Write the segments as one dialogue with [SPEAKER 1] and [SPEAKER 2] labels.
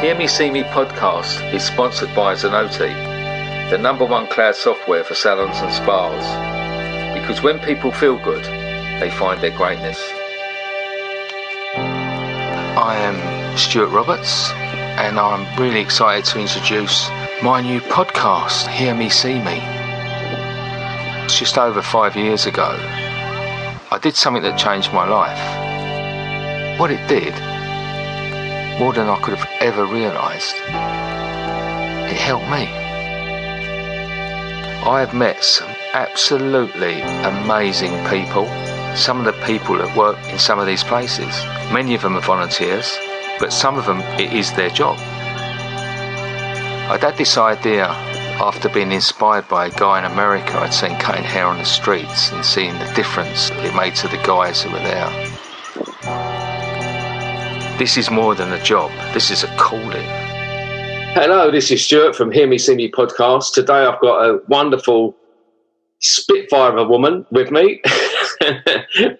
[SPEAKER 1] Hear Me See Me podcast is sponsored by Zenoti, the #1 cloud software for salons and spas. Because when people feel good, they find their greatness. I am Stuart Roberts, and I'm really excited to introduce my new podcast, Hear Me See Me. It's just over 5 years ago, I did something that changed my life. What it did, more than I could have ever realised, it helped me. I have met some absolutely amazing people. Some of the people that work in some of these places, many of them are volunteers, but some of them it is their job. I had this idea after being inspired by a guy in America I'd seen cutting hair on the streets and seeing the difference it made to the guys who were there. This is more than a job, this is a calling. Hello, this is Stuart from Hear Me See Me podcast. Today I've got a wonderful spitfire of a woman with me.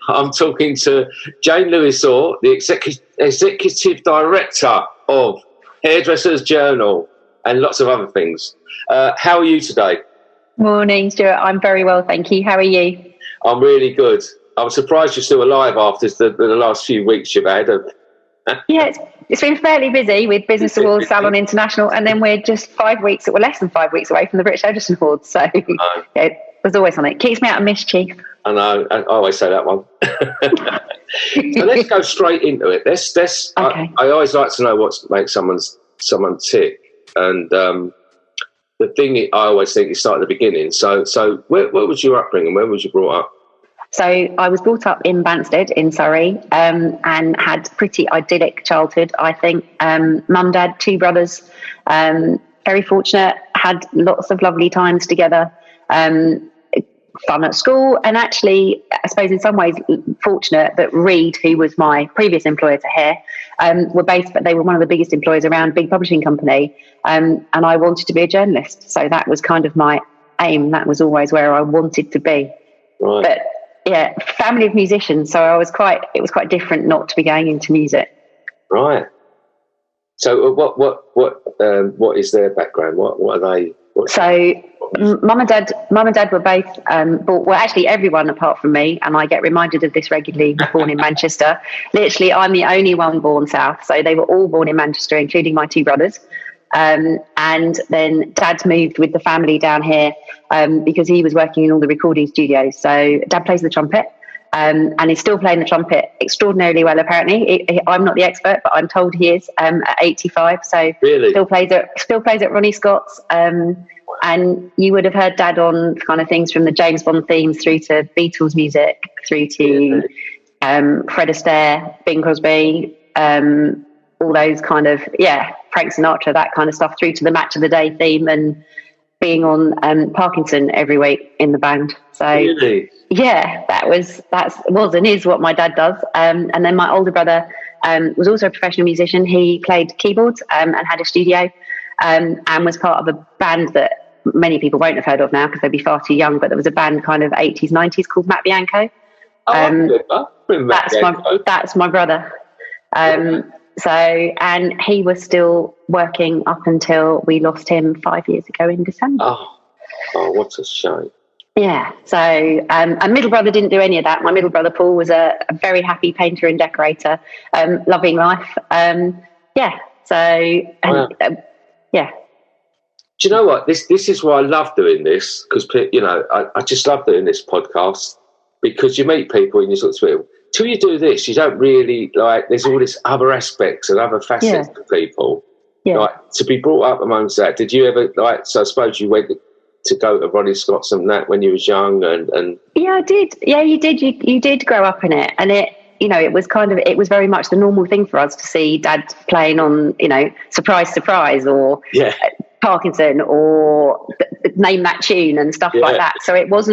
[SPEAKER 1] I'm talking to Jayne Lewis-Orr, the Executive Director of Hairdressers Journal and lots of other things. How are you today?
[SPEAKER 2] Morning, Stuart. I'm very well, thank you. How are you?
[SPEAKER 1] I'm really good. I'm surprised you're still alive after the last few weeks you've had.
[SPEAKER 2] Yeah, it's been fairly busy with Business Awards, Salon International, and then we're just 5 weeks, or less than 5 weeks away from the British Hairdressing Awards. So yeah, there's always on it. Keeps me out of mischief.
[SPEAKER 1] I know. I always say that one. So let's go straight into it. Okay. I always like to know what makes someone tick, and the thing I always think is start at the beginning. So where was your upbringing? Where was you brought up?
[SPEAKER 2] So I was brought up in Banstead in Surrey, and had a pretty idyllic childhood, I think. Mum, dad, 2 brothers, very fortunate, had lots of lovely times together, fun at school, and actually, I suppose in some ways fortunate that Reed, who was my previous employer to hair, they were one of the biggest employers around, big publishing company, and I wanted to be a journalist. So that was kind of my aim. That was always where I wanted to be.
[SPEAKER 1] Right.
[SPEAKER 2] But yeah, family of musicians, so it was quite different not to be going into music.
[SPEAKER 1] Right. So what is their background? What are they?
[SPEAKER 2] So mum and dad were both actually everyone apart from me, and I get reminded of this regularly, born in Manchester. Literally, I'm the only one born south, so they were all born in Manchester, including my 2 brothers. And then Dad moved with the family down here because he was working in all the recording studios. So Dad plays the trumpet, and he's still playing the trumpet extraordinarily well, apparently. I'm not the expert, but I'm told he is at 85. So
[SPEAKER 1] really?
[SPEAKER 2] still plays at Ronnie Scott's. And you would have heard Dad on kind of things from the James Bond themes through to Beatles music, through to Fred Astaire, Bing Crosby, all those kind of, Frank Sinatra, that kind of stuff, through to the Match of the Day theme, and being on Parkinson every week in the band. So
[SPEAKER 1] really?
[SPEAKER 2] Yeah, that was and is what my dad does. And then my older brother was also a professional musician. He played keyboards and had a studio, and was part of a band that many people won't have heard of now because they'd be far too young, but there was a band kind of 80s, 90s called Matt Bianco. That's my brother. So, and he was still working up until we lost him 5 years ago in December.
[SPEAKER 1] Oh, what a shame.
[SPEAKER 2] Yeah. So, a middle brother didn't do any of that. My middle brother, Paul, was a very happy painter and decorator, loving life. Yeah.
[SPEAKER 1] Do you know what? This is why I love doing this, because, I just love doing this podcast, because you meet people and you sort of, till you do this, you don't really, there's all this other aspects and other facets of people. Yeah. To be brought up amongst that, did you ever, so I suppose you went to go to Ronnie Scott's and that when you was young and...
[SPEAKER 2] Yeah, I did. Yeah, you did. You did grow up in it. And it was very much the normal thing for us to see Dad playing on, Surprise, Surprise, or Parkinson, or Name That Tune and stuff like that. So it was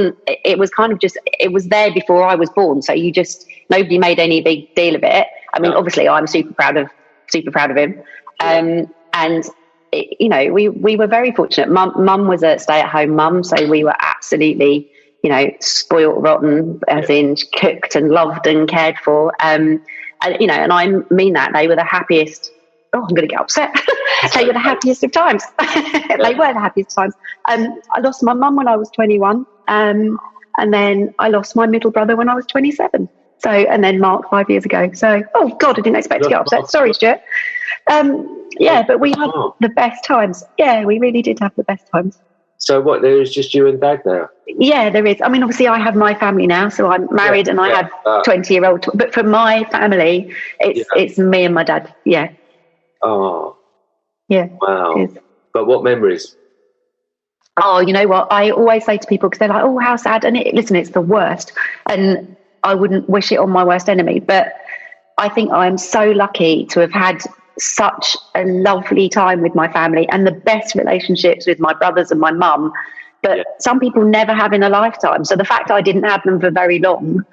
[SPEAKER 2] kind of just, it was there before I was born. So nobody made any big deal of it. I mean, obviously I'm super proud of him. We were very fortunate. Mum was a stay-at-home mum, so we were absolutely, spoiled rotten, as in cooked and loved and cared for. And I mean that they were the happiest oh, I'm going to get upset. They were the happiest of times. They were the happiest of times. I lost my mum when I was 21. And then I lost my middle brother when I was 27. So, and then Mark 5 years ago. So, oh God, I didn't expect to get upset. Sorry, Stuart. But we had the best times. Yeah, we really did have the best times.
[SPEAKER 1] So what, there is just you and Dad now?
[SPEAKER 2] Yeah, there is. I mean, obviously I have my family now, so I'm married and I have 20-year-old. But for my family, it's me and my dad. Yeah.
[SPEAKER 1] Oh.
[SPEAKER 2] Yeah.
[SPEAKER 1] Wow. But what memories?
[SPEAKER 2] Oh, you know what? I always say to people, because they're like, oh, how sad. And listen, it's the worst. And I wouldn't wish it on my worst enemy. But I think I'm so lucky to have had such a lovely time with my family and the best relationships with my brothers and my mum that some people never have in a lifetime. So the fact I didn't have them for very long,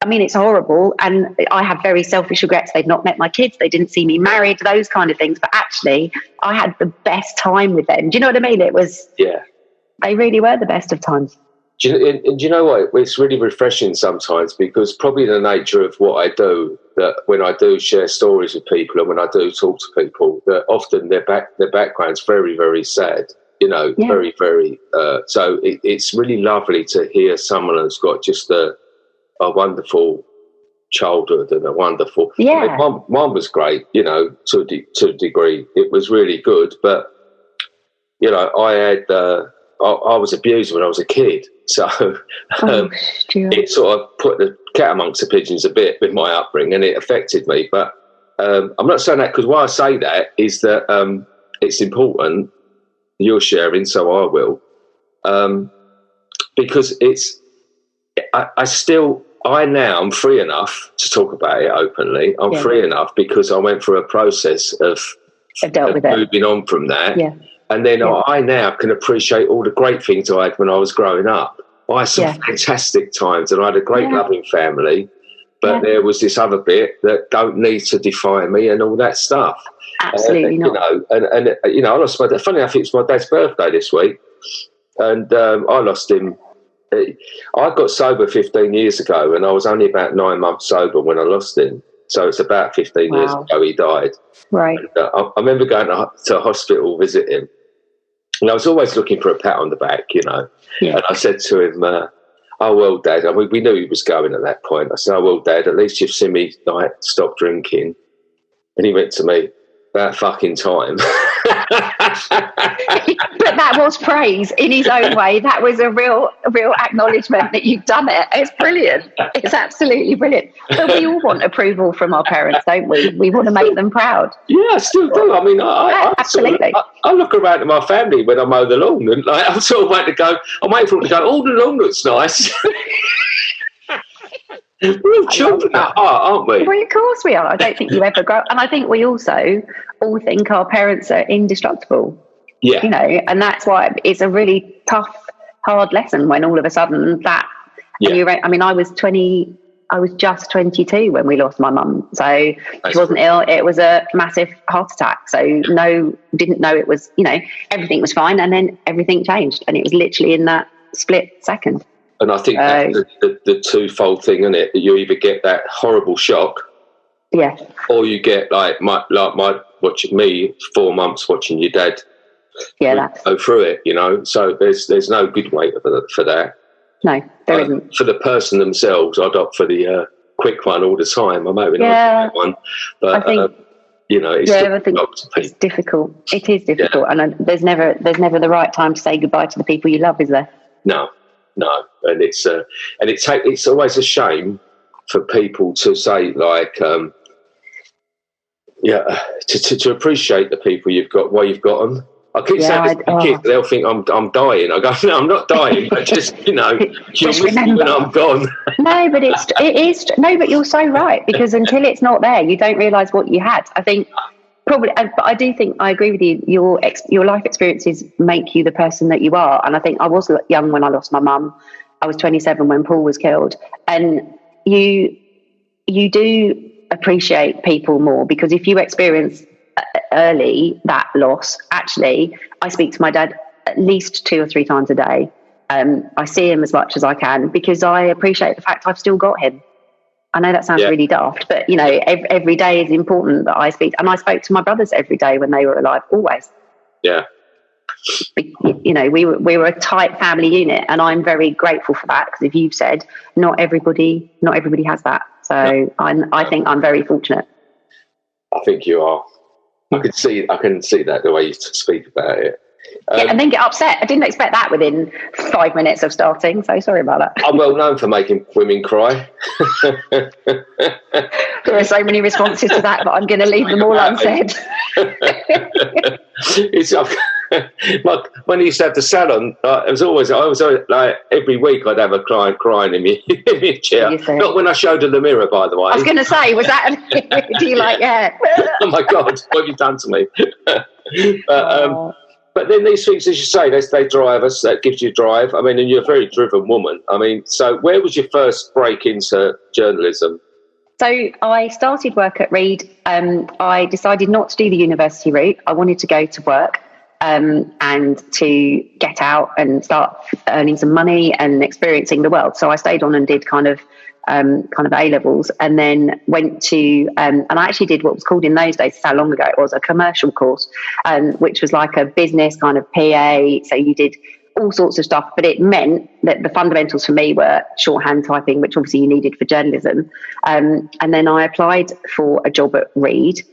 [SPEAKER 2] I mean, it's horrible. And I have very selfish regrets. They've not met my kids. They didn't see me married, those kind of things. But actually, I had the best time with them. Do you know what I mean? It was, they really were the best of times.
[SPEAKER 1] Do you know what? It's really refreshing sometimes, because probably the nature of what I do, that when I do share stories with people and when I do talk to people, that often their background's very, very sad, you know, very, very. So it's really lovely to hear someone who's got just a wonderful childhood and a wonderful. I mean, mine was great, you know, to a degree. It was really good, but you know, I was abused when I was a kid, so it sort of put the cat amongst the pigeons a bit with my upbringing, and it affected me. But I'm not saying that, because why I say that is that it's important you're sharing, so I will, because I'm free enough to talk about it openly. I'm free enough because I went through a process of moving on from that. Yeah. And then I now can appreciate all the great things I had when I was growing up. I had some fantastic times, and I had a great loving family, but there was this other bit that don't need to define me and all that stuff.
[SPEAKER 2] Absolutely not.
[SPEAKER 1] You know, and you know, I lost my dad. Funny enough, it's my dad's birthday this week, and I lost him. I got sober 15 years ago, and I was only about 9 months sober when I lost him. So it's about 15 years ago he died. Right. And, I remember going to a hospital, visiting, and I was always looking for a pat on the back, you know. Yeah. And I said to him, oh, well, Dad, I mean, we knew he was going at that point. I said, oh, well, Dad, at least you've seen me like, stop drinking. And he went to me, about fucking time.
[SPEAKER 2] But that was praise in his own way. That was a real acknowledgement that you've done it. It's brilliant. It's absolutely brilliant. But we all want approval from our parents, don't we? We want to make them proud.
[SPEAKER 1] Yeah, I still do. I mean, absolutely. I look around at my family when I mow the lawn, and like, I'm sort of waiting for them to go, oh, the lawn looks nice. We're all children at heart, aren't we?
[SPEAKER 2] Well, of course we are. I don't think you ever grow. And I think we also all think our parents are indestructible. Yeah. You know, and that's why it's a really tough, hard lesson when all of a sudden that. Yeah. I mean, I was just 22 when we lost my mum. So she wasn't ill. It was a massive heart attack. So didn't know it was, you know, everything was fine. And then everything changed. And it was literally in that split second.
[SPEAKER 1] And I think that's the twofold thing, isn't it? That you either get that horrible shock, or you get like my watching me 4 months watching your dad go through it. You know, so there's no good way for that. No, there isn't. For the person themselves, I'd opt for the quick one all the time. I'm hoping I get one, but I think, you know, it's
[SPEAKER 2] it's difficult. It is difficult, and there's never the right time to say goodbye to the people you love, is there?
[SPEAKER 1] No, and it's always a shame for people to say like, to appreciate the people you've got while you've got them. I keep saying to kids, they'll think I'm dying. I go, no, I'm not dying. I just, you know, just remember when I'm gone.
[SPEAKER 2] No, but it is. No, but you're so right, because until it's not there, you don't realise what you had. I think. Probably, but I do think I agree with you. Your life experiences make you the person that you are. And I think I was young when I lost my mum. I was 27 when Paul was killed. And you do appreciate people more, because if you experience early that loss, actually, I speak to my dad at least 2 or 3 times a day. I see him as much as I can, because I appreciate the fact I've still got him. I know that sounds really daft, but you know, every day is important that I speak. And I spoke to my brothers every day when they were alive, always.
[SPEAKER 1] Yeah.
[SPEAKER 2] You know, we were a tight family unit, and I'm very grateful for that, because if you've said not everybody has that. So I think I'm very fortunate.
[SPEAKER 1] I think you are. I can see that the way you speak about it.
[SPEAKER 2] And then get upset. I didn't expect that within 5 minutes of starting, so sorry about that.
[SPEAKER 1] I'm well known for making women cry.
[SPEAKER 2] There are so many responses to that, but I'm going to leave them all unsaid.
[SPEAKER 1] It's like when I used to have the salon, I was always like every week I'd have a client crying in my chair. Not when I showed her the mirror, by the way.
[SPEAKER 2] I was going to say, was that? Do you like? Yeah.
[SPEAKER 1] Oh my God, what have you done to me? But then these things, as you say, they drive us. That gives you drive. I mean, and you're a very driven woman. I mean, so where was your first break into journalism?
[SPEAKER 2] So I started work at Reed. I decided not to do the university route. I wanted to go to work and to get out and start earning some money and experiencing the world. So I stayed on and did kind of A-levels, and then went to and I actually did what was called in those days, how long ago it was, a commercial course, which was like a business kind of PA. So you did all sorts of stuff, but it meant that the fundamentals for me were shorthand typing, which obviously you needed for journalism. And then I applied for a job at Reed.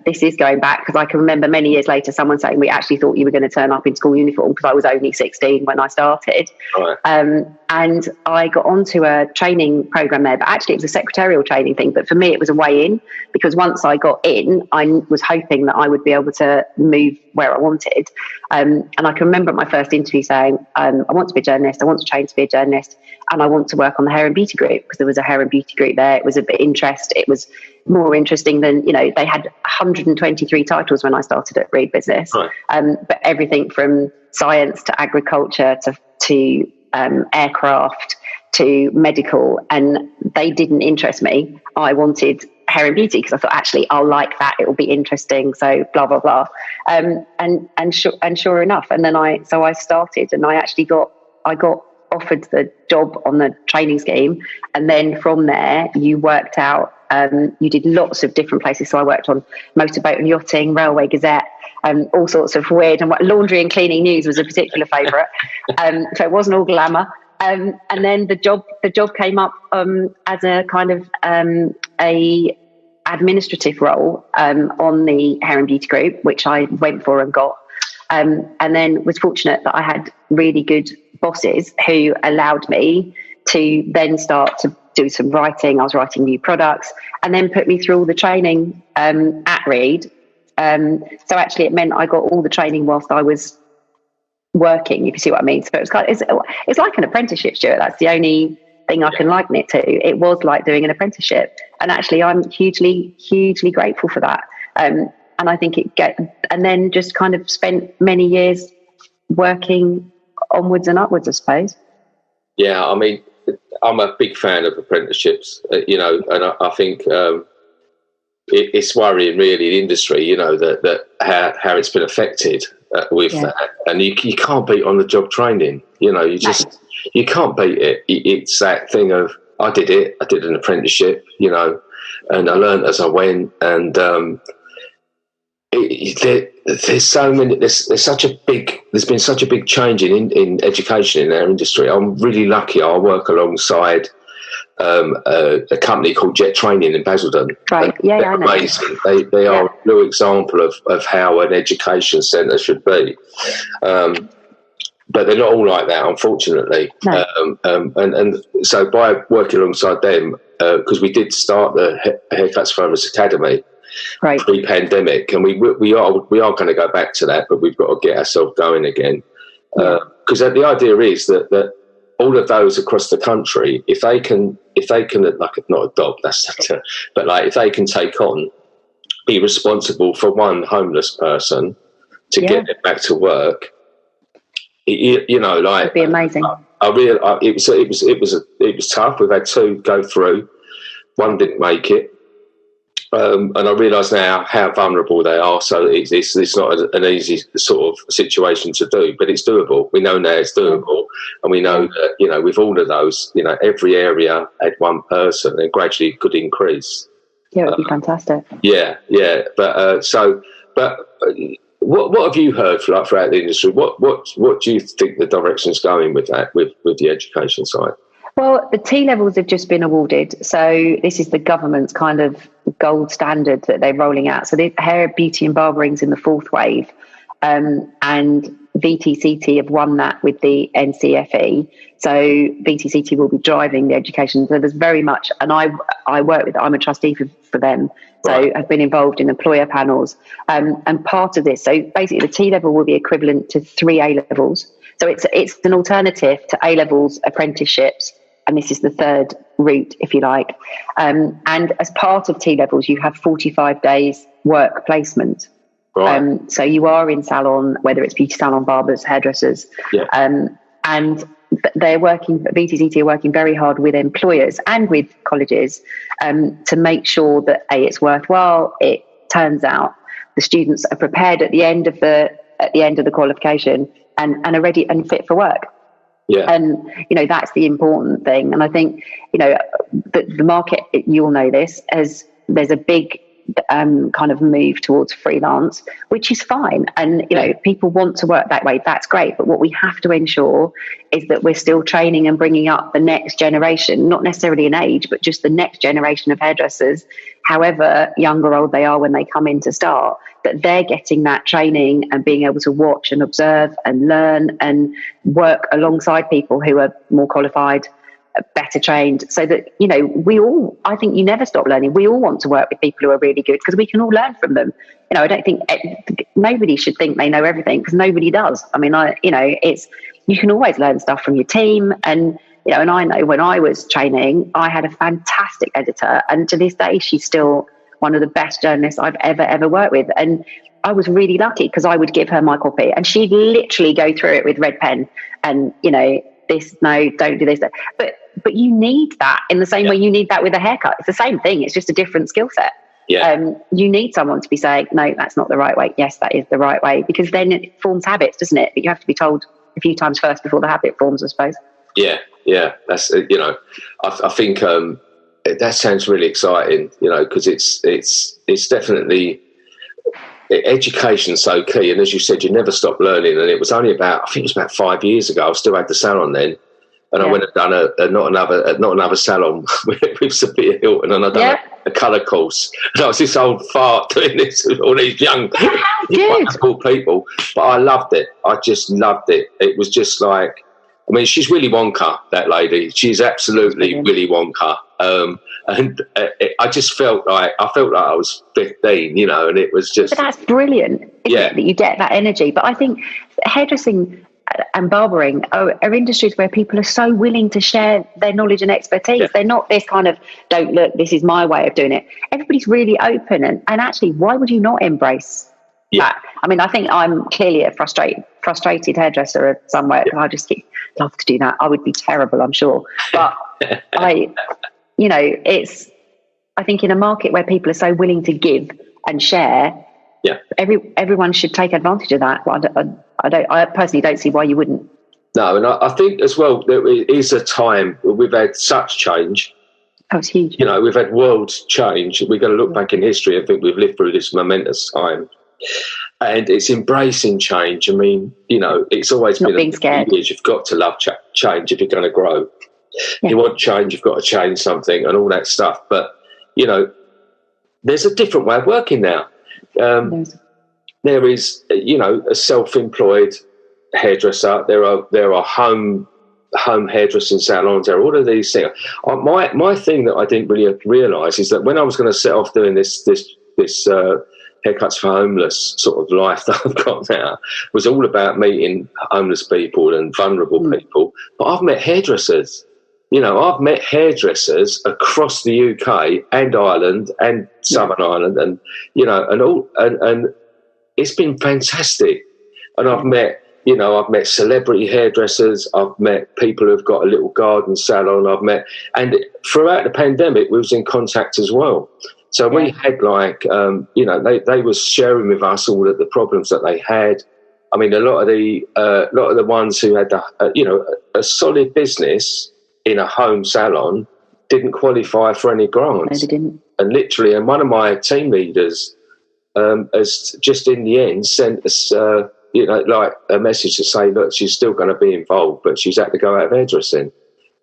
[SPEAKER 2] This is going back, because I can remember many years later someone saying, we actually thought you were going to turn up in school uniform, because I was only 16 when I started.
[SPEAKER 1] Right.
[SPEAKER 2] And I got onto a training program there, but actually it was a secretarial training thing. But for me, it was a way in, because once I got in, I was hoping that I would be able to move where I wanted. And I can remember at my first interview saying, I want to be a journalist, I want to train to be a journalist, and I want to work on the hair and beauty group, because there was a hair and beauty group there. It was a bit interest. It was more interesting than, you know, they had 123 titles when I started at Reed Business. Right. But everything from science to agriculture to aircraft to medical, and they didn't interest me. I wanted hair and beauty, because I thought, actually, I'll like that. It will be interesting. So blah blah blah. And sure enough, and then I started, and I got offered the job on the training scheme, and then from there you worked out. You did lots of different places. So I worked on motorboat and yachting, Railway Gazette, all sorts of weird, and laundry and cleaning news was a particular favourite. So it wasn't all glamour. And then the job came up as a kind of a administrative role on the hair and beauty group, which I went for and got. And then was fortunate that I had really good bosses who allowed me to then start to do some writing. I was writing new products, and then put me through all the training at Reed. So actually it meant I got all the training whilst I was working, if you see what I mean. So it was it's like an apprenticeship, Stuart. That's the only thing I can liken it to. It was like doing an apprenticeship, and actually I'm hugely grateful for that. And I think and then just kind of spent many years working onwards and upwards, I suppose.
[SPEAKER 1] Yeah, I mean, I'm a big fan of apprenticeships, you know, and I think it's worrying, really, the industry, you know, that how it's been affected with that. And you can't beat on-the-job training, you know, you can't beat it. It's that thing of, I did an apprenticeship, you know, and I learned as I went, and there's so many. There's been such a big change in education in our industry. I'm really lucky. I work alongside a company called Jet Training in Basildon.
[SPEAKER 2] Right. Yeah, I know.
[SPEAKER 1] Amazing. They are a real example of how an education centre should be. But they're not all like that, unfortunately. No. And so by working alongside them, because we did start the Haircuts Farmers Academy. Right. Pre-pandemic, and we are going to go back to that, but we've got to get ourselves going again. Because the idea is that all of those across the country, if they can like, not adopt, but like if they can take on, be responsible for one homeless person to get them back to work, you know, like
[SPEAKER 2] it'd be amazing.
[SPEAKER 1] It was tough. We've had two go through. One didn't make it. And I realise now how vulnerable they are. So it's not an easy sort of situation to do, but it's doable. We know now it's doable, and we know that, you know, with all of those, you know, every area had one person, and gradually it could increase.
[SPEAKER 2] Yeah, it would be fantastic.
[SPEAKER 1] Yeah. But what have you heard throughout the industry? What do you think the direction's going with that, with the education side?
[SPEAKER 2] Well, the T levels have just been awarded. So this is the government's kind of gold standard that they're rolling out. So the hair, beauty and barbering's in the fourth wave. And VTCT have won that with the NCFE. So VTCT will be driving the education. So there's very much, and I work with, I'm a trustee for them. So right. I've been involved in employer panels. And part of this, so basically the T level will be equivalent to 3 A levels. So it's an alternative to A levels apprenticeships. And this is the third route, if you like. And as part of T levels, you have 45 days work placement. Right. So you are in salon, whether it's beauty salon, barbers, hairdressers. Yeah. And they're working, VTCT are working very hard with employers and with colleges to make sure that it's worthwhile. It turns out the students are prepared at the end of the qualification and are ready and fit for work. Yeah. And, you know, that's the important thing. And I think, you know, the market, you'll know this, as there's a big kind of move towards freelance, which is fine. And, you know, people want to work that way. That's great. But what we have to ensure is that we're still training and bringing up the next generation, not necessarily in age, but just the next generation of hairdressers, however young or old they are when they come in to start, that they're getting that training and being able to watch and observe and learn and work alongside people who are more qualified, better trained, so that, you know, I think you never stop learning. We all want to work with people who are really good because we can all learn from them. You know, I don't think nobody should think they know everything, because nobody does. I mean, you can always learn stuff from your team. And, you know, and I know when I was training, I had a fantastic editor, and to this day, she's still one of the best journalists I've ever worked with. And I was really lucky because I would give her my copy and she'd literally go through it with red pen and, you know, this, no, don't do this. But you need that in the same way you need that with a haircut. It's the same thing. It's just a different skill set. Yeah. You need someone to be saying, no, that's not the right way. Yes, that is the right way, because then it forms habits, doesn't it? But you have to be told a few times first before the habit forms, I suppose. Yeah.
[SPEAKER 1] That's, you know, I think that sounds really exciting, you know, because it's definitely, education's so key. And as you said, you never stop learning. And it was only about 5 years ago, I still had the salon then. And I went and done not another salon with Sophia Hilton, and I done a colour course. And I was this old fart doing this with all these young, wonderful people. But I loved it. I just loved it. It was just like, I mean, she's Willy Wonka, that lady. She's absolutely Willy Wonka. And I just felt like I was 15, you know, and it was just.
[SPEAKER 2] But that's brilliant, isn't it, that you get that energy. But I think hairdressing and barbering are industries where people are so willing to share their knowledge and expertise. Yeah. They're not this kind of, don't look, this is my way of doing it. Everybody's really open. And actually, why would you not embrace that? I mean, I think I'm clearly a frustrated hairdresser somewhere. I just love to do that. I would be terrible, I'm sure. But I think in a market where people are so willing to give and share, everyone should take advantage of that. I personally don't see why you wouldn't.
[SPEAKER 1] No, and I think as well, there is a time where we've had such change.
[SPEAKER 2] Oh, it's huge.
[SPEAKER 1] You know, we've had world change. We're going to look back in history and think we've lived through this momentous time. And it's embracing change. I mean, you know, it's always
[SPEAKER 2] not
[SPEAKER 1] been
[SPEAKER 2] being scared.
[SPEAKER 1] Years, you've got to love change if you're going to grow. Yeah. You want change, you've got to change something and all that stuff. But, you know, there's a different way of working now. There is, you know, a self-employed hairdresser. There are home hairdressing salons. There are all of these things. My thing that I didn't really realise is that when I was going to set off doing this haircuts for homeless sort of life that I've got now, was all about meeting homeless people and vulnerable people. But I've met hairdressers. You know, I've met hairdressers across the UK and Ireland and Southern Ireland, and you know, and it's been fantastic. And I've met celebrity hairdressers. I've met people who've got a little garden salon. And throughout the pandemic, we was in contact as well. So we had like, they were sharing with us all of the problems that they had. I mean, a lot of the ones who had a solid business in a home salon didn't qualify for any grants.
[SPEAKER 2] No, they didn't.
[SPEAKER 1] And literally, and one of my team leaders has just in the end sent us, like a message to say, look, she's still going to be involved, but she's had to go out of hairdressing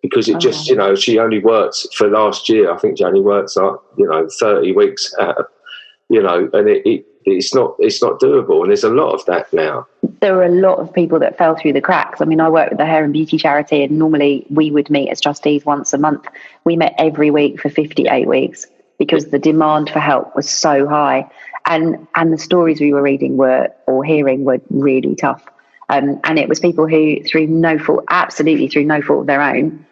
[SPEAKER 1] because it just, she only worked for last year. I think she only worked 30 weeks out, and it's not doable. And there's a lot of that now.
[SPEAKER 2] There were a lot of people that fell through the cracks. I mean, I work with the hair and beauty charity, and normally we would meet as trustees once a month. We met every week for 58 weeks because the demand for help was so high. And the stories we were reading or hearing were really tough. And it was people who, absolutely through no fault of their own,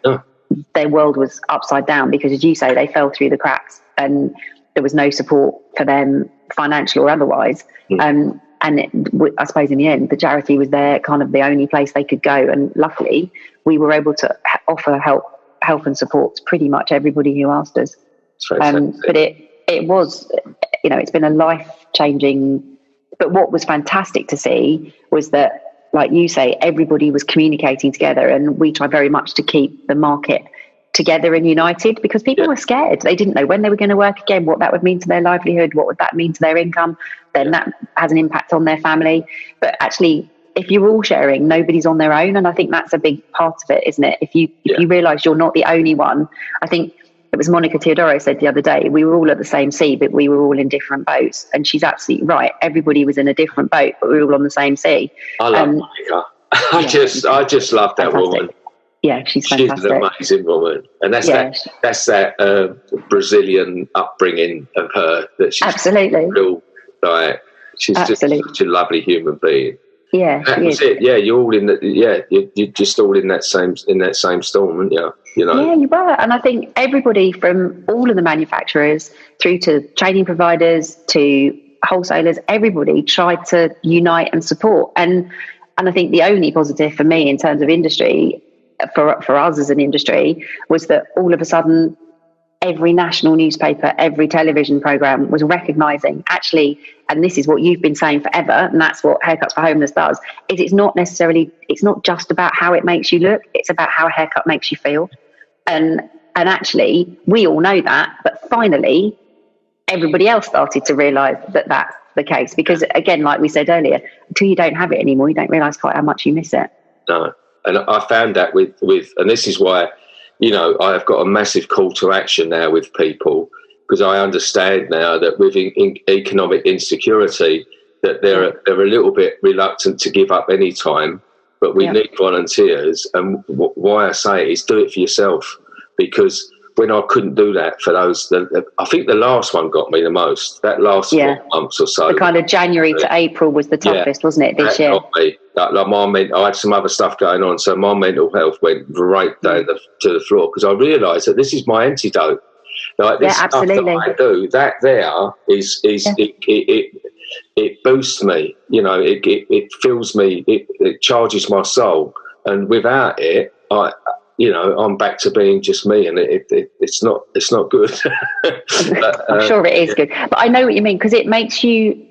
[SPEAKER 2] their world was upside down because, as you say, they fell through the cracks and there was no support for them, financial or otherwise. I suppose in the end, the charity was there, kind of the only place they could go. And luckily, we were able to offer help and support to pretty much everybody who asked us. But it was, it's been a life-changing. But what was fantastic to see was that, like you say, everybody was communicating together, and we tried very much to keep the market together and united because people were scared. They didn't know when they were going to work again, what that would mean to their livelihood, what would that mean to their income. Then that has an impact on their family. But actually, if you're all sharing, nobody's on their own. And I think that's a big part of it, isn't it? If you realise you're not the only one. I think it was Monica Teodoro said the other day, we were all at the same sea, but we were all in different boats. And she's absolutely right. Everybody was in a different boat, but we were all on the same sea.
[SPEAKER 1] I love Monica. I just love that woman.
[SPEAKER 2] Yeah, she's fantastic.
[SPEAKER 1] She's an amazing woman, and that's that Brazilian upbringing of her. That she's
[SPEAKER 2] absolutely
[SPEAKER 1] real, she's just such a lovely human being.
[SPEAKER 2] Yeah,
[SPEAKER 1] that was it. Yeah, you're all in that. Yeah, you're just all in that same storm, aren't you?
[SPEAKER 2] Yeah, you were. And I think everybody from all of the manufacturers through to training providers to wholesalers, everybody tried to unite and support. And I think the only positive for me in terms of industry. For us as an industry was that all of a sudden every national newspaper, every television program was recognising actually, and this is what you've been saying forever, and that's what Haircuts for Homeless does, is it's not just about how it makes you look, it's about how a haircut makes you feel. And actually we all know that, but finally everybody else started to realise that that's the case, because again, like we said earlier, until you don't have it anymore, you don't realise quite how much you miss it.
[SPEAKER 1] No. And I found that with, and this is why, I have got a massive call to action now with people, because I understand now that with economic insecurity, that they're a little bit reluctant to give up any time, but we need volunteers. And why I say it is do it for yourself, because when I couldn't do that for those, I think the last one got me the most. That last 4 months or so.
[SPEAKER 2] The kind of January to April was the toughest, wasn't it, this year?
[SPEAKER 1] Got me. I had some other stuff going on, so my mental health went right down to the floor, because I realised that this is my antidote. Like this stuff that I do, that there is it boosts me. It fills me. It charges my soul, and without it, I'm back to being just me, and it's not good.
[SPEAKER 2] I'm sure it is good, but I know what you mean, because it makes you.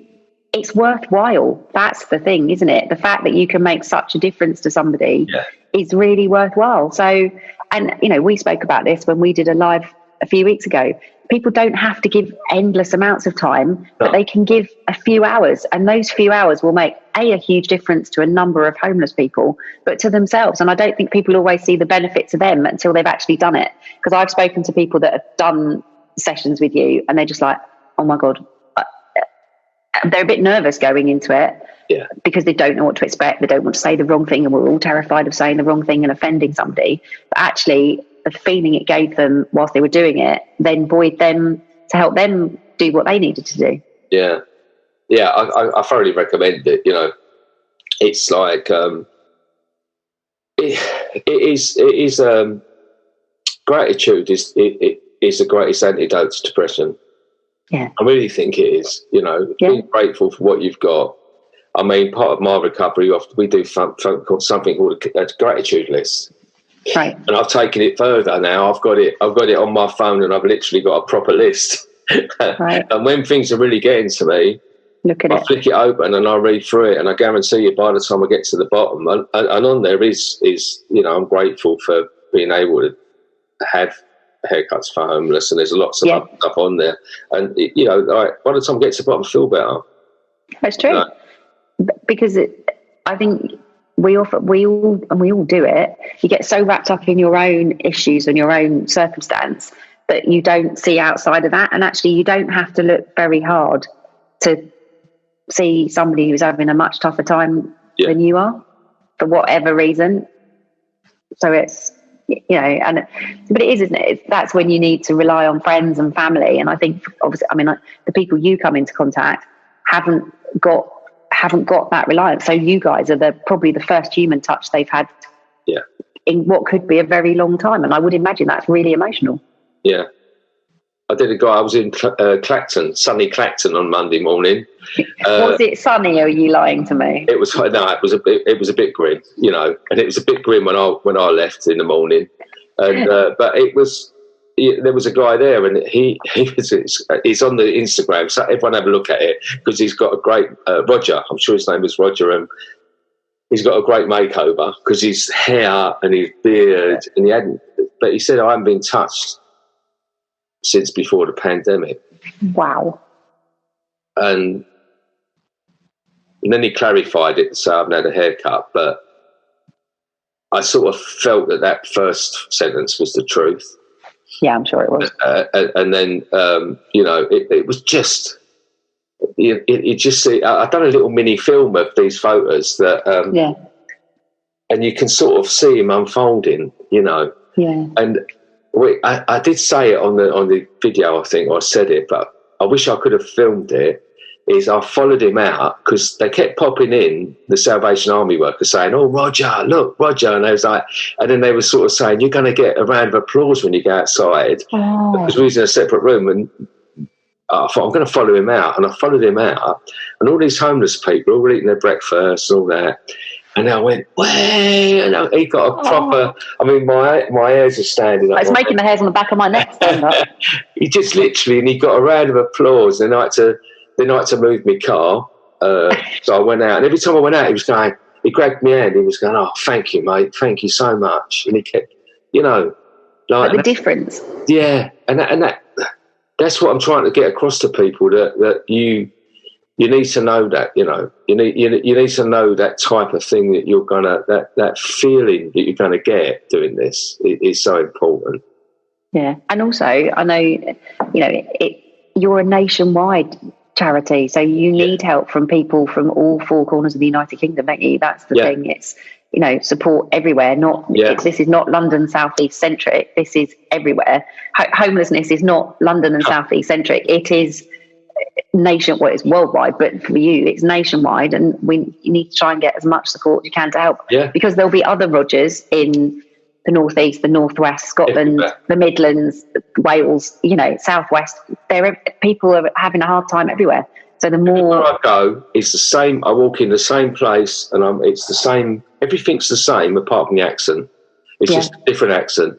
[SPEAKER 2] It's worthwhile. That's the thing, isn't it? The fact that you can make such a difference to somebody is really worthwhile. So, and we spoke about this when we did a live a few weeks ago. People don't have to give endless amounts of time, but they can give a few hours, and those few hours will make a huge difference to a number of homeless people, but to themselves. And I don't think people always see the benefit to them until they've actually done it. Because I've spoken to people that have done sessions with you, and they're just like, oh my God, they're a bit nervous going into it because they don't know what to expect. They don't want to say the wrong thing, and we're all terrified of saying the wrong thing and offending somebody. But actually, the feeling it gave them whilst they were doing it then buoyed them to help them do what they needed to do.
[SPEAKER 1] Yeah. I thoroughly recommend it. It's like it is gratitude is the greatest antidote to depression.
[SPEAKER 2] Yeah,
[SPEAKER 1] I really think it is. Being grateful for what you've got. I mean, part of my recovery, we do something called a gratitude list.
[SPEAKER 2] Right.
[SPEAKER 1] And I've taken it further now. I've got it on my phone, and I've literally got a proper list.
[SPEAKER 2] Right.
[SPEAKER 1] And when things are really getting to me,
[SPEAKER 2] Look at
[SPEAKER 1] I
[SPEAKER 2] it.
[SPEAKER 1] flick it open and I read through it, and I guarantee you by the time I get to the bottom, and on there is I'm grateful for being able to have haircuts for homeless, and there's lots of other stuff on there, and by the time I get to the bottom, I feel better.
[SPEAKER 2] That's true. Because I think we all do it. You get so wrapped up in your own issues and your own circumstance that you don't see outside of that, and actually you don't have to look very hard to see somebody who's having a much tougher time than you are for whatever reason. So it's, but it is, isn't it? That's when you need to rely on friends and family. And I think obviously, the people you come into contact haven't got that reliance. So you guys are probably the first human touch they've had in what could be a very long time. And I would imagine that's really emotional.
[SPEAKER 1] Yeah. I was in Clacton, sunny Clacton on Monday morning.
[SPEAKER 2] Was it sunny, or are you lying to me?
[SPEAKER 1] It was a bit grim, and it was a bit grim when I left in the morning. And but there was a guy there, and he's on the Instagram, so everyone have a look at it, because he's got a great Roger. I'm sure his name is Roger, and he's got a great makeover because his hair and his beard, and but he said, I haven't been touched since before the pandemic.
[SPEAKER 2] Wow.
[SPEAKER 1] And then he clarified it to say I haven't had a haircut, but I sort of felt that first sentence was the truth.
[SPEAKER 2] Yeah, I'm sure it was.
[SPEAKER 1] And then, it was just, you just see, I've done a little mini film of these photos that, and you can sort of see him unfolding, Yeah. And I did say it on the video, I think, or I said it, but I wish I could have filmed it. Is I followed him out because they kept popping in, the Salvation Army workers, saying, "Oh, Roger, look, Roger," and I was like, and then they were sort of saying, "You're going to get a round of applause when you go outside," because we was in a separate room, and I thought I'm going to follow him out, and I followed him out, and all these homeless people all eating their breakfast and all that. And I went, way, and he got a proper. I mean, my hairs are standing up.
[SPEAKER 2] It's making the hairs on the back of my neck stand up.
[SPEAKER 1] He just literally, and he got a round of applause. They like to move my car, so I went out. And every time I went out, he grabbed me hand. He was going, "Oh, thank you, mate. Thank you so much." And he kept, like
[SPEAKER 2] but the difference.
[SPEAKER 1] Yeah, and that's what I'm trying to get across to people, that you need to know that, you need to know that type of thing that you're gonna, that feeling that you're gonna get doing this is so important.
[SPEAKER 2] Yeah, and also I know, you're a nationwide charity, so you need help from people from all four corners of the United Kingdom, don't you? That's the thing. It's support everywhere. This is not London South East centric. This is everywhere. Homelessness is not London and South East centric. It is it's worldwide, but for you it's nationwide, and you need to try and get as much support as you can to help, because there'll be other Rogers in the northeast, the northwest, Scotland, the Midlands, Wales, southwest. People are having a hard time everywhere, so the more
[SPEAKER 1] I go, it's the same. I walk in the same place, and it's the same. Everything's the same apart from the accent. It's just a different accent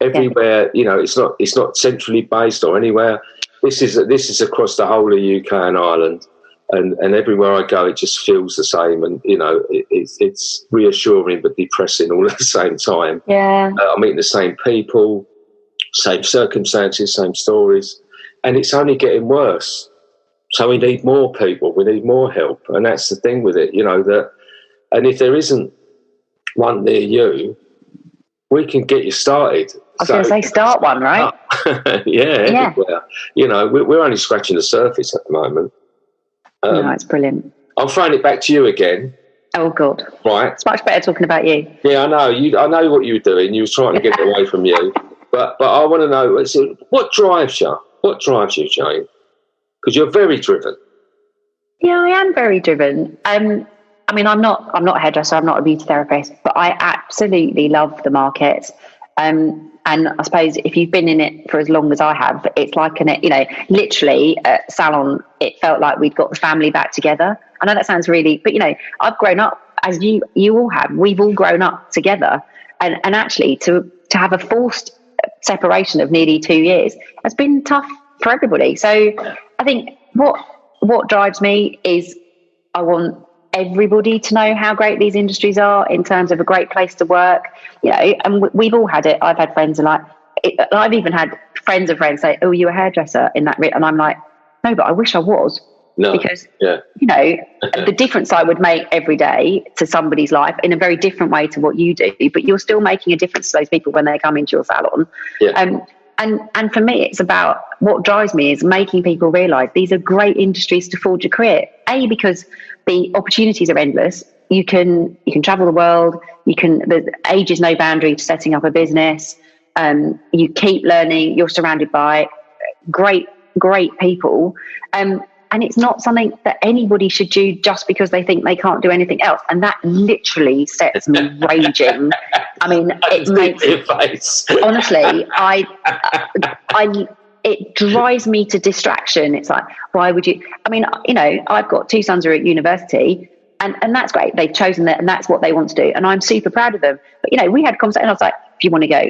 [SPEAKER 1] everywhere. It's not centrally based or anywhere. This is across the whole of UK and Ireland, and everywhere I go, it just feels the same. And it's reassuring but depressing all at the same time.
[SPEAKER 2] Yeah,
[SPEAKER 1] I'm meeting the same people, same circumstances, same stories, and it's only getting worse. So we need more people, we need more help, and that's the thing with it. That, and if there isn't one near you, we can get you started.
[SPEAKER 2] I was going to say, start one, right?
[SPEAKER 1] Everywhere. We're only scratching the surface at the moment.
[SPEAKER 2] No, it's brilliant.
[SPEAKER 1] I'm throwing it back to you again.
[SPEAKER 2] Oh, God.
[SPEAKER 1] Right.
[SPEAKER 2] It's much better talking about you.
[SPEAKER 1] Yeah, I know. I know what you were doing. You were trying to get it away from you. But I want to know, what drives you? What drives you, Jayne? Because you're very driven. Yeah,
[SPEAKER 2] I am very driven. I'm not a hairdresser, I'm not a beauty therapist, but I absolutely love the market. And I suppose if you've been in it for as long as I have, it's like literally at salon, it felt like we'd got the family back together. I know that sounds really, but I've grown up, as you all have. We've all grown up together, and actually to have a forced separation of nearly 2 years has been tough for everybody. So I think what drives me is I want everybody to know how great these industries are in terms of a great place to work, and we've all had it. I've had friends I've even had friends of friends say, "Oh, you're a hairdresser in that," and I'm like, "No, but I wish I was." No, because the difference I would make every day to somebody's life in a very different way to what you do, but you're still making a difference to those people when they come into your salon. And for me, it's about what drives me is making people realise these are great industries to forge a career. Because the opportunities are endless. You can travel the world. The age is no boundary to setting up a business. You keep learning. You're surrounded by great people. And it's not something that anybody should do just because they think they can't do anything else. And that literally sets me raging. I mean, it makes, honestly, it drives me to distraction. It's like, why would you? I mean, I've got 2 sons who are at university, and that's great. They've chosen that, and that's what they want to do. And I'm super proud of them. But, we had a conversation, and I was like, if you want to go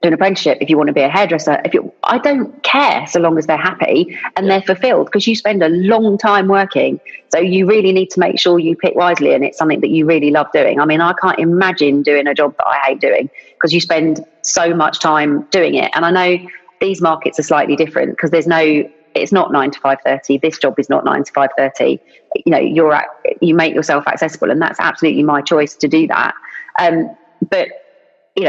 [SPEAKER 2] do an apprenticeship, if you want to be a hairdresser, I don't care so long as they're happy and they're fulfilled, because you spend a long time working. So you really need to make sure you pick wisely and it's something that you really love doing. I mean, I can't imagine doing a job that I hate doing, because you spend so much time doing it. And I know these markets are slightly different because it's not 9 to 5:30. This job is not 9 to 5:30. You make yourself accessible, and that's absolutely my choice to do that. But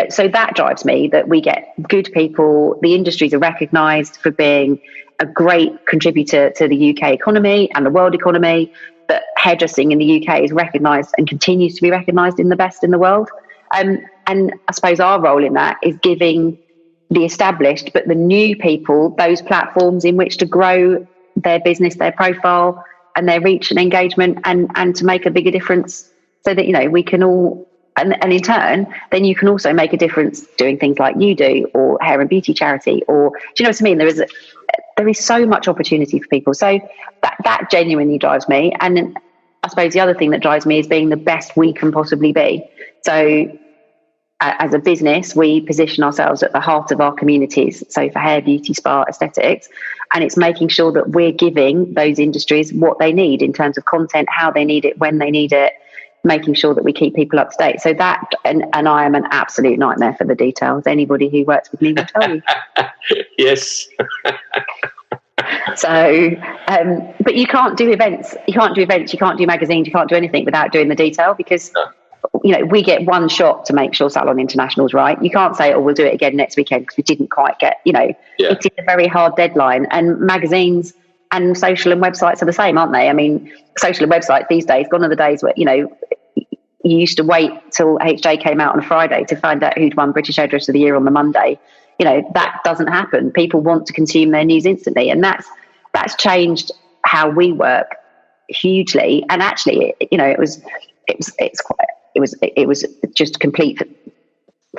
[SPEAKER 2] so that drives me, that we get good people. The industries are recognised for being a great contributor to the UK economy and the world economy. That hairdressing in the UK is recognised and continues to be recognised in the best in the world. And I suppose our role in that is giving the established, but the new people, those platforms in which to grow their business, their profile, and their reach and engagement, and to make a bigger difference, so that we can all. And in turn, then you can also make a difference doing things like you do, or hair and beauty charity, or do you know what I mean? There is so much opportunity for people. So that genuinely drives me. And I suppose the other thing that drives me is being the best we can possibly be. So as a business, we position ourselves at the heart of our communities. So for hair, beauty, spa, aesthetics, and it's making sure that we're giving those industries what they need in terms of content, how they need it, when they need it, making sure that we keep people up to date. So that, and I am an absolute nightmare for the details. Anybody who works with me will tell you.
[SPEAKER 1] Yes.
[SPEAKER 2] So, but you can't do events. You can't do magazines. You can't do anything without doing the detail, because, we get one shot to make sure Salon International's right. You can't say, we'll do it again next weekend because we didn't quite get, It's a very hard deadline. And magazines and social and websites are the same, aren't they? I mean, social and websites these days, gone are the days where, you used to wait till HJ came out on a Friday to find out who'd won British Hairdresser of the Year on the Monday. That doesn't happen. People want to consume their news instantly. And that's changed how we work hugely. And actually, it was just complete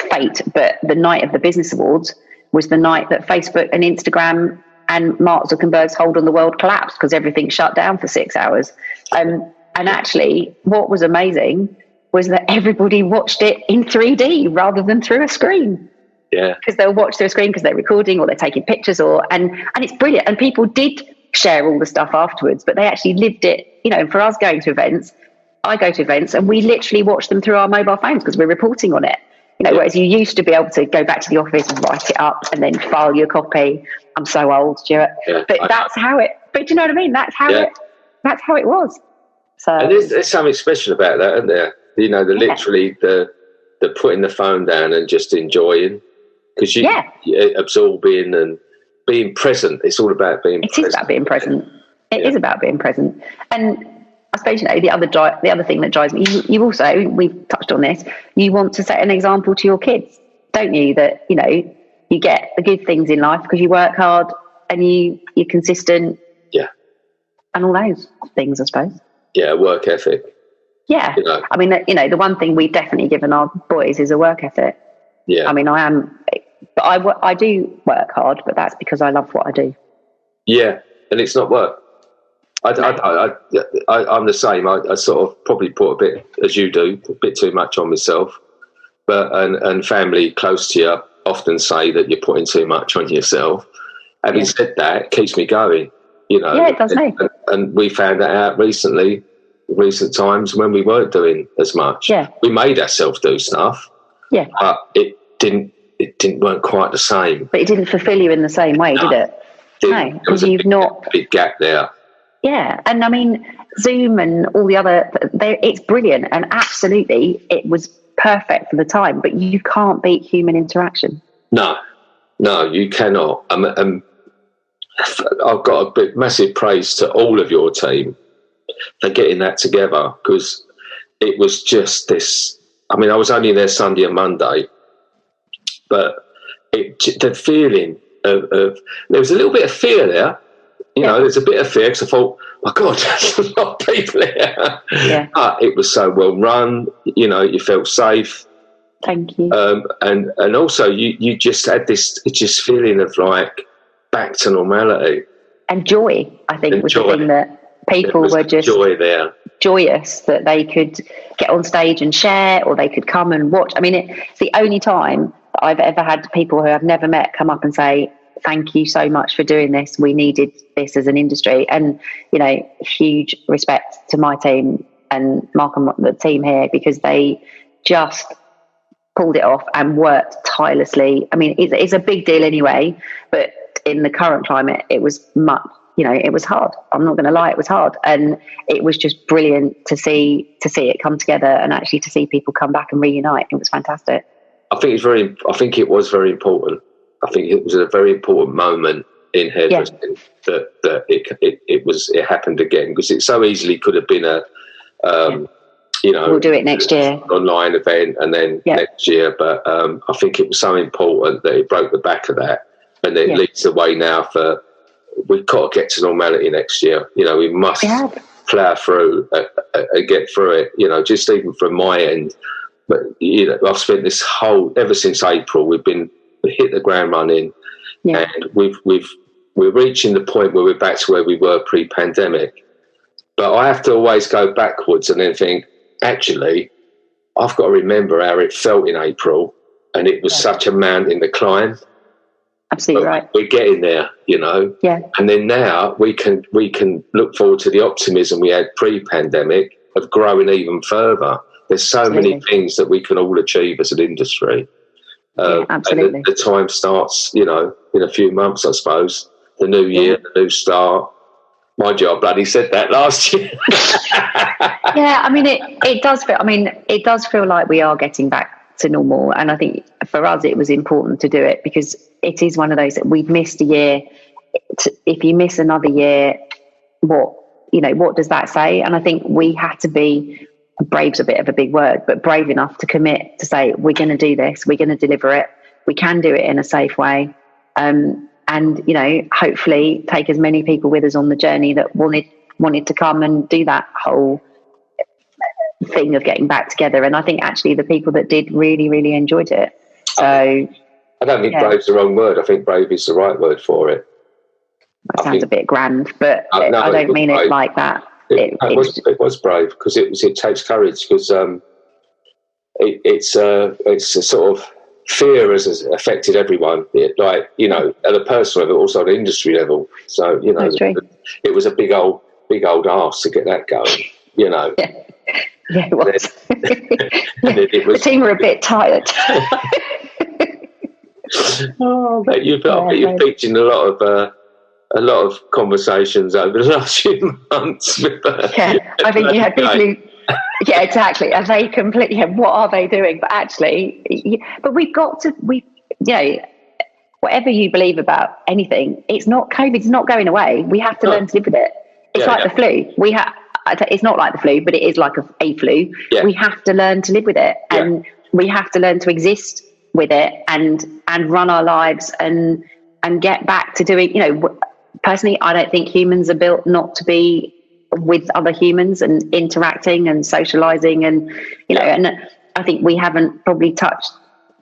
[SPEAKER 2] fate. But the night of the Business Awards was the night that Facebook and Instagram and Mark Zuckerberg's hold on the world collapsed, because everything shut down for 6 hours. And actually, what was amazing was that everybody watched it in 3D rather than through a screen.
[SPEAKER 1] Yeah.
[SPEAKER 2] Because they'll watch through a screen because they're recording or they're taking pictures, and it's brilliant. And people did share all the stuff afterwards, but they actually lived it. For us going to events, I go to events and we literally watch them through our mobile phones because we're reporting on it. Whereas you used to be able to go back to the office and write it up and then file your copy. I'm so old, Stuart. Yeah, but that's how it. But do you know what I mean? That's how it was. So
[SPEAKER 1] and there's something special about that, isn't there? Literally the putting the phone down and just enjoying, because you're absorbing and being present. It's all about being present.
[SPEAKER 2] It is about being present. It is about being present. And I suppose, the other thing that drives me, you also, we've touched on this, you want to set an example to your kids, don't you? That, you get the good things in life because you work hard and you're consistent.
[SPEAKER 1] Yeah.
[SPEAKER 2] And all those things, I suppose.
[SPEAKER 1] Yeah, work ethic.
[SPEAKER 2] Yeah. I mean, the one thing we've definitely given our boys is a work ethic.
[SPEAKER 1] Yeah.
[SPEAKER 2] I mean, but I do work hard, but that's because I love what I do.
[SPEAKER 1] Yeah. And it's not work. I'm the same. I sort of probably put a bit, as you do, a bit too much on myself. But and family close to you often say that you're putting too much on yourself. having said that, it keeps me going, you know.
[SPEAKER 2] Yeah, it does me.
[SPEAKER 1] And we found that out recent times when we weren't doing as much.
[SPEAKER 2] Yeah.
[SPEAKER 1] We made ourselves do stuff.
[SPEAKER 2] Yeah.
[SPEAKER 1] But it weren't quite the same.
[SPEAKER 2] But it didn't fulfill you in the same way, did it? No, because you've not...
[SPEAKER 1] big gap there.
[SPEAKER 2] Yeah, and I mean, Zoom and all the other, it's brilliant, and absolutely it was perfect for the time, but you can't beat human interaction.
[SPEAKER 1] No, you cannot. I've got a massive praise to all of your team for getting that together, because it was just this. I mean, I was only there Sunday and Monday, but the feeling of there was a little bit of fear there. You know, there's a bit of fear, because I thought, my God, there's a lot of people here. Yeah. But it was so well run. You know, you felt safe.
[SPEAKER 2] Thank you.
[SPEAKER 1] And also, you just had this just feeling of like back to normality.
[SPEAKER 2] And joy, I think, was the thing that people were just joyous that they could get on stage and share, or they could come and watch. I mean, it's the only time that I've ever had people who I've never met come up and say, thank you so much for doing this. We needed this as an industry. And, you know, huge respect to my team and Mark and the team here, because they just pulled it off and worked tirelessly. I mean, it's a big deal anyway, but in the current climate, it was much, you know, it was hard. I'm not going to lie, it was hard. And it was just brilliant to see it come together, and actually to see people come back and reunite. It was fantastic.
[SPEAKER 1] I think it was very important. I think it was a very important moment in hairdressing that it happened again, because it so easily could have been you know,
[SPEAKER 2] we'll do it next year,
[SPEAKER 1] online event, and then next year. But I think it was so important that it broke the back of that, and it leads the way now for we've got to get to normality next year. You know, we must plough through and get through it. You know, just even from my end. But you know, I've spent this ever since April, we've hit the ground running, and we're reaching the point where we're back to where we were pre-pandemic. But I have to always go backwards and then think, actually, I've got to remember how it felt in April, and it was such a mountain to climb.
[SPEAKER 2] Absolutely right.
[SPEAKER 1] We're getting there, you know. Yeah. And then now we can look forward to the optimism we had pre-pandemic of growing even further. There's so many things that we can all achieve as an industry.
[SPEAKER 2] Absolutely.
[SPEAKER 1] And the time starts, you know, in a few months, I suppose. The new year, the new start. Mind you, I bloody said that last year.
[SPEAKER 2] Yeah, I mean, it does feel. I mean, it does feel like we are getting back to normal, and I think for us it was important to do it, because it is one of those that we've missed a year. If you miss another year, what does that say? And I think we had to be. Brave's a bit of a big word, but brave enough to commit to say, we're going to do this, we're going to deliver it, we can do it in a safe way, and you know, hopefully take as many people with us on the journey that wanted to come and do that whole thing of getting back together. And I think actually the people that did really, really enjoyed it. So
[SPEAKER 1] I don't think brave's the wrong word. I think brave is the right word for it.
[SPEAKER 2] That sounds a bit grand, but I don't mean it like that.
[SPEAKER 1] It was brave, because it takes courage, because it's a sort of fear has affected everyone, like, you know, at a personal level, also at an industry level. So, you know, it was a big old arse to get that going, you know.
[SPEAKER 2] Yeah, it was. The team were a bit tired.
[SPEAKER 1] You've featured a lot of conversations over the last few months.
[SPEAKER 2] I think you had people who, exactly. Are they completely, what are they doing? But actually, but you know, whatever you believe about anything, COVID's not going away. We have to learn to live with it. It's like the flu. It's not like the flu, but it is like a flu. Yeah. We have to learn to live with it, and we have to learn to exist with it, and run our lives and get back to doing, you know, personally, I don't think humans are built not to be with other humans and interacting and socializing, and, you know, and I think we haven't probably touched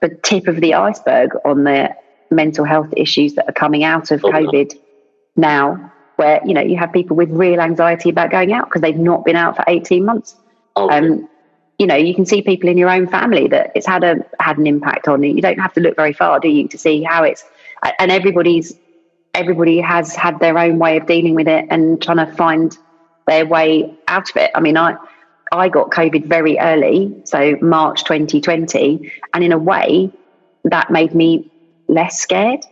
[SPEAKER 2] the tip of the iceberg on the mental health issues that are coming out of COVID now, where, you know, you have people with real anxiety about going out because they've not been out for 18 months. You know, you can see people in your own family that it's had an impact on you. You don't have to look very far, do you, to see how it's, and everybody's everybody has had their own way of dealing with it and trying to find their way out of it. I mean, I got COVID very early, so March 2020, and in a way that made me less scared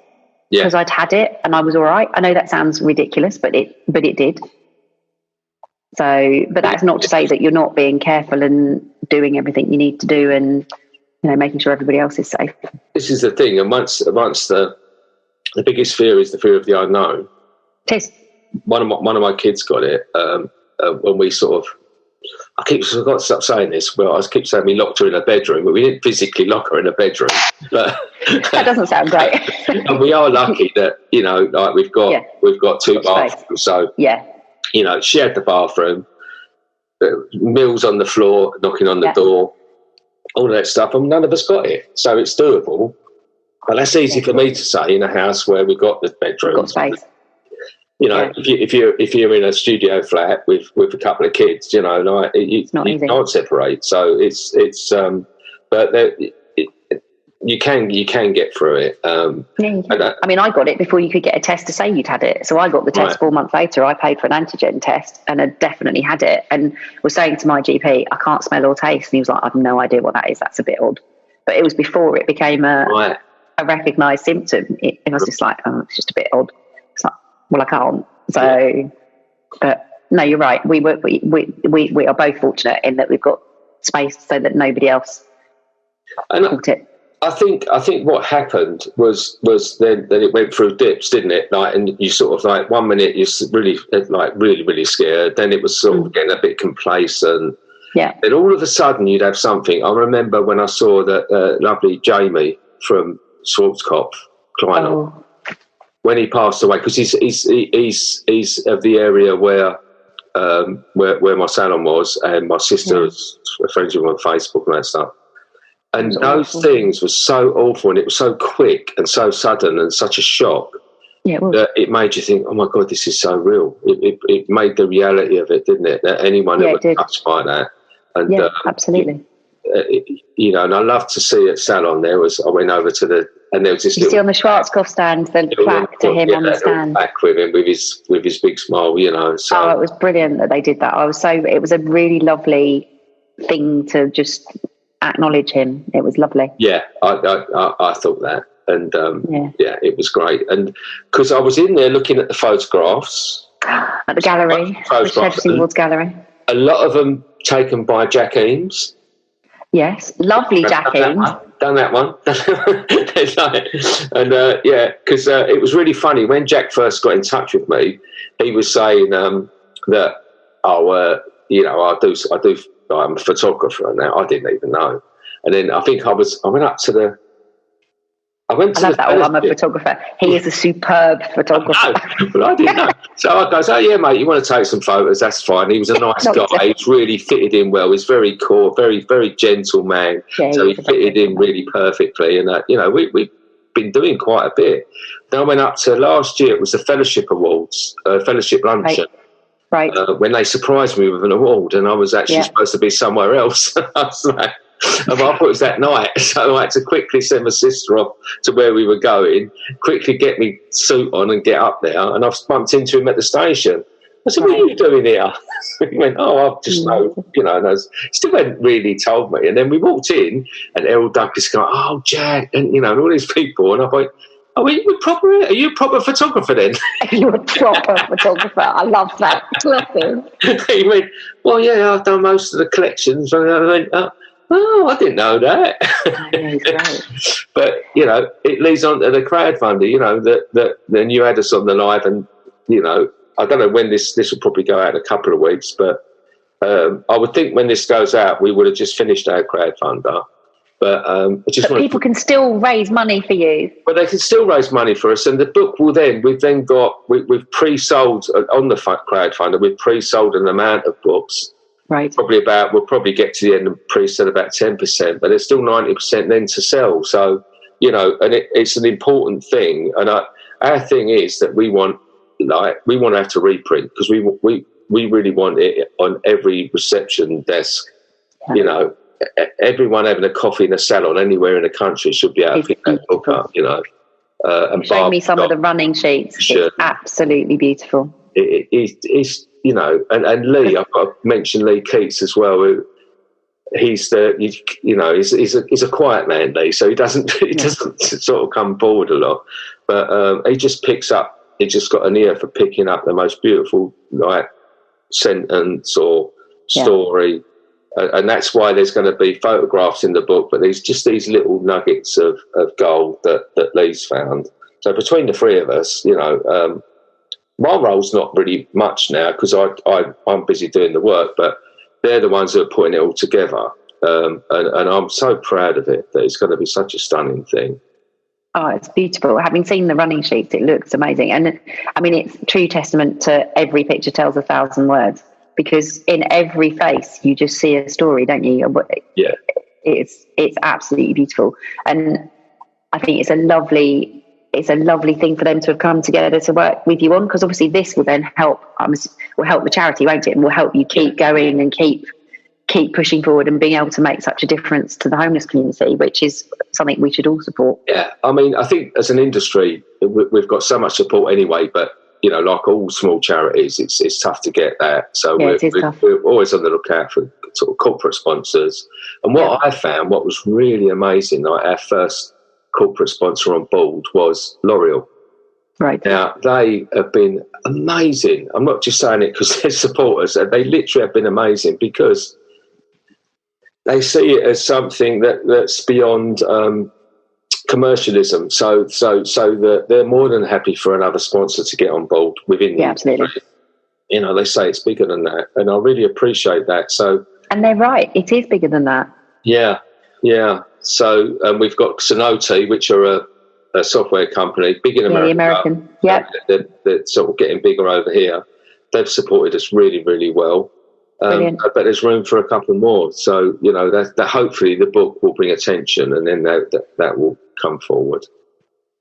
[SPEAKER 2] because I'd had it and I was all right. I know that sounds ridiculous, but it did. So, but that's not to say that you're not being careful and doing everything you need to do and, you know, making sure everybody else is safe.
[SPEAKER 1] This is the thing. And once the biggest fear is the fear of the unknown.
[SPEAKER 2] It is.
[SPEAKER 1] One of my kids got it when we sort of, I've got to stop saying this. Well, I keep saying we locked her in a bedroom, but we didn't physically lock her in a bedroom. But
[SPEAKER 2] that doesn't sound great.
[SPEAKER 1] And we are lucky that, you know, like we've got two bathrooms. So you know, she had the bathroom, meals on the floor, knocking on the door, all that stuff, and none of us got it. So it's doable. But that's easy for me to say in a house where we've got the bedroom.
[SPEAKER 2] Got space.
[SPEAKER 1] You know, if you're in a studio flat with a couple of kids, you know, like you can't separate. So but you can get through it.
[SPEAKER 2] I mean, I got it before you could get a test to say you'd had it. So I got the test 4 months later. I paid for an antigen test and I definitely had it. And was saying to my GP, I can't smell or taste. And he was like, I've no idea what that is. That's a bit odd. But it was before it became a recognised symptom. I was just like, oh, it's just a bit odd. It's like, well, I can't. So, but no, you're right. We are both fortunate in that we've got space so that nobody else caught it.
[SPEAKER 1] I think what happened was then it went through dips, didn't it? Like, and you sort of like 1 minute you're really scared, then it was sort of getting a bit complacent.
[SPEAKER 2] Yeah.
[SPEAKER 1] Then all of a sudden you'd have something. I remember when I saw that lovely Jamie from Swartzkopf, Kleiner, when he passed away, because he's of the area where my salon was, and my sister was friends with him on Facebook and that stuff. And those things were so awful, and it was so quick and so sudden and such a shock that it made you think, oh my God, this is so real. It made the reality of it, didn't it? That anyone ever touched by that. And,
[SPEAKER 2] absolutely.
[SPEAKER 1] You know, and I love to see at salon. I went over to and there was this.
[SPEAKER 2] You see on the Schwarzkopf stand, the plaque to him on the stand.
[SPEAKER 1] Back with him with his big smile, you know. So
[SPEAKER 2] it was brilliant that they did that. It was a really lovely thing to just acknowledge him. It was lovely.
[SPEAKER 1] Yeah, I thought that, and it was great. And because I was in there looking at the photographs
[SPEAKER 2] at the gallery, the Hairdressing Awards gallery.
[SPEAKER 1] A lot of them taken by Jack Eames.
[SPEAKER 2] Yes, lovely Jack Eames.
[SPEAKER 1] Done that one. And because it was really funny when Jack first got in touch with me. He was saying that you know, I do. I'm a photographer now. I didn't even know. And then I think I went up to the. I love that. I'm a photographer.
[SPEAKER 2] He is a superb photographer.
[SPEAKER 1] But I didn't know. So I goes, oh yeah, mate, you want to take some photos? That's fine. He was a nice guy. He was really fitted in well. He's very cool, very, very gentle man. Yeah, so he fitted in really perfectly. And you know, we've been doing quite a bit. Then I went up to last year. It was the Fellowship Awards, Fellowship Luncheon.
[SPEAKER 2] Right.
[SPEAKER 1] When they surprised me with an award, and I was actually supposed to be somewhere else. I was like, I thought it was that night, so I had to quickly send my sister off to where we were going, quickly get me suit on and get up there, and I've bumped into him at the station. I said, what are you doing here? He went, I've just know, you know, and still hadn't really told me. And then we walked in, and Errol Douglas going, oh, Jack, and, you know, and all these people, and I thought, are you a proper photographer then?
[SPEAKER 2] You're a proper photographer. I love that. Bless him.
[SPEAKER 1] He went, well, yeah, I've done most of the collections. And I went, oh, I didn't know that.
[SPEAKER 2] Right.
[SPEAKER 1] But, you know, it leads on to the crowdfunder, you know, that then you had us on the live, and, you know, I don't know when this will probably go out in a couple of weeks, but I would think when this goes out, we would have just finished our crowdfunder. But people can
[SPEAKER 2] still raise money for you.
[SPEAKER 1] Well, they can still raise money for us, and the book will then. We've pre-sold on the crowdfunder. We've pre-sold an amount of books.
[SPEAKER 2] Right.
[SPEAKER 1] We'll probably get to the end and pre-sell about 10%, but there's still 90% then to sell. So, you know, and it's an important thing. And our thing is that we want to have to reprint, because we really want it on every reception desk. Yeah. You know. Everyone having a coffee in a salon anywhere in the country should be able to pick that book up, you know. And
[SPEAKER 2] showed me some of the running sheets. It's absolutely beautiful.
[SPEAKER 1] It's you know, and Lee, I've got to mention Lee Keats as well. Who, he's a quiet man, Lee, so he doesn't sort of come forward a lot, but he just picks up. He just got an ear for picking up the most beautiful like sentence or story, and that's why there's going to be photographs in the book. But there's just these little nuggets of gold that Lee's found. So between the three of us, you know, my role's not really much now because I'm busy doing the work, but they're the ones that are putting it all together. And I'm so proud of it that it's going to be such a stunning thing.
[SPEAKER 2] Oh, it's beautiful. Having seen the running sheets, it looks amazing. And I mean, it's true testament to every picture tells 1,000 words, because in every face you just see a story, don't you?
[SPEAKER 1] Yeah.
[SPEAKER 2] It's absolutely beautiful. And I think it's a lovely thing for them to have come together to work with you on, because obviously this will then help the charity, won't it? And will help you keep going and keep pushing forward and being able to make such a difference to the homeless community, which is something we should all support.
[SPEAKER 1] Yeah, I mean, I think as an industry, we've got so much support anyway, but, you know, like all small charities, it's tough to get that. So we're always on the lookout for sort of corporate sponsors. And what I found, what was really amazing, like our first corporate sponsor on board was L'Oreal.
[SPEAKER 2] Right.
[SPEAKER 1] Now, they have been amazing. I'm not just saying it because they're supporters. They literally have been amazing because they see it as something that's beyond commercialism. So that they're more than happy for another sponsor to get on board within.
[SPEAKER 2] Yeah, absolutely.
[SPEAKER 1] You know, they say it's bigger than that, and I really appreciate that. So,
[SPEAKER 2] and they're right. It is bigger than that.
[SPEAKER 1] Yeah. So we've got Sonoti, which are a software company, big in America.
[SPEAKER 2] The American. Yeah.
[SPEAKER 1] They're sort of getting bigger over here. They've supported us really, really well. But there's room for a couple more. So, you know, that hopefully the book will bring attention, and then that will come forward.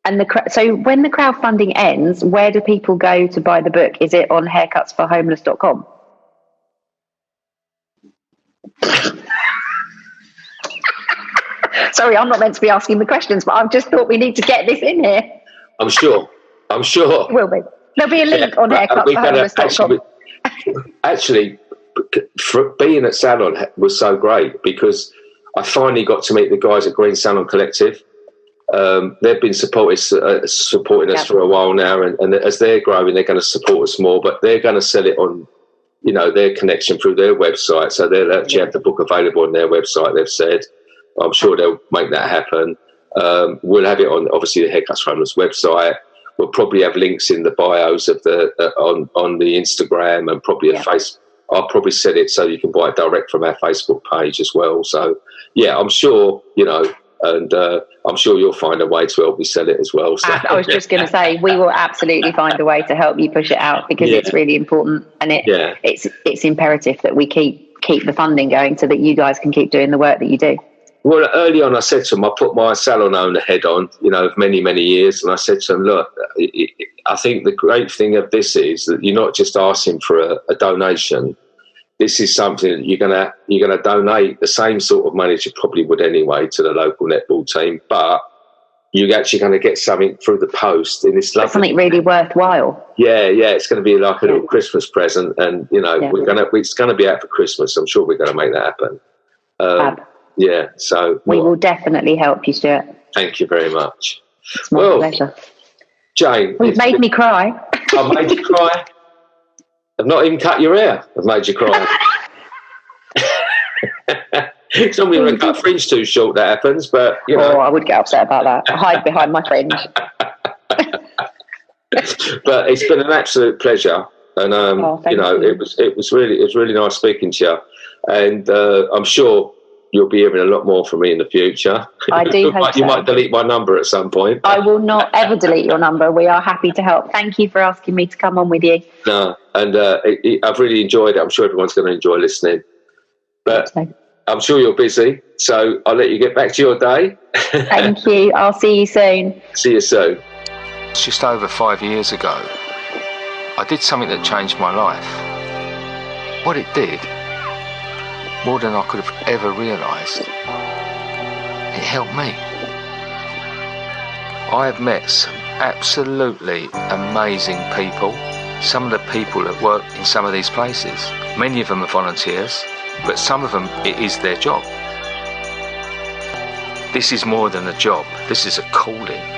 [SPEAKER 2] And so when the crowdfunding ends, where do people go to buy the book? Is it on haircutsforhomeless.com? Sorry, I'm not meant to be asking the questions, but I've just thought we need to get this in here.
[SPEAKER 1] I'm sure. It
[SPEAKER 2] will be. There'll be a link on haircutsforhomeless.com.
[SPEAKER 1] Actually, for being at Salon was so great because I finally got to meet the guys at Green Salon Collective. They've been supporting us for a while now, and as they're growing, they're going to support us more, but they're going to sell it on, you know, their connection through their website. So they'll actually have the book available on their website, they've said. I'm sure they'll make that happen. We'll have it on, obviously, the Haircuts for Homeless website. We'll probably have links in the bios of on the Instagram, and probably a face. I'll probably set it so you can buy it direct from our Facebook page as well. So, yeah, I'm sure, you know, and I'm sure you'll find a way to help me sell it as well. So.
[SPEAKER 2] I was just going to say, we will absolutely find a way to help you push it out, because it's really important, and it's imperative that we keep the funding going so that you guys can keep doing the work that you do.
[SPEAKER 1] Well, early on, I said to him, I put my salon owner head on, you know, of many, many years. And I said to him, look, I think the great thing of this is that you're not just asking for a donation. This is something that you're gonna donate the same sort of money as you probably would anyway to the local netball team, but you're actually going to get something through the post in this lovely,
[SPEAKER 2] something really worthwhile.
[SPEAKER 1] Yeah, it's going to be like a little Christmas present, and you know, it's going to be out for Christmas. I'm sure we're going to make that happen. Yeah, so
[SPEAKER 2] we will definitely help you, Stuart.
[SPEAKER 1] Thank you very much.
[SPEAKER 2] It's my pleasure.
[SPEAKER 1] Jayne,
[SPEAKER 2] you've made me cry.
[SPEAKER 1] I've made you cry. I've not even cut your hair. I've made you cry. It's normally when I cut a fringe too short that happens, but you know.
[SPEAKER 2] Oh, I would get upset about that. I hide behind my fringe.
[SPEAKER 1] But it's been an absolute pleasure, and you know, it was really nice speaking to you, and I'm sure you'll be hearing a lot more from me in the future.
[SPEAKER 2] I do hope
[SPEAKER 1] you might delete my number at some point.
[SPEAKER 2] I will not ever delete your number. We are happy to help. Thank you for asking me to come on with you.
[SPEAKER 1] No, and I've really enjoyed it. I'm sure everyone's going to enjoy listening. But I'm sure you're busy, so I'll let you get back to your day.
[SPEAKER 2] Thank you. I'll see you soon.
[SPEAKER 1] See you soon.
[SPEAKER 3] Just over 5 years ago, I did something that changed my life. What it did, more than I could have ever realised, it helped me. I have met some absolutely amazing people. Some of the people that work in some of these places, many of them are volunteers, but some of them, it is their job. This is more than a job, this is a calling.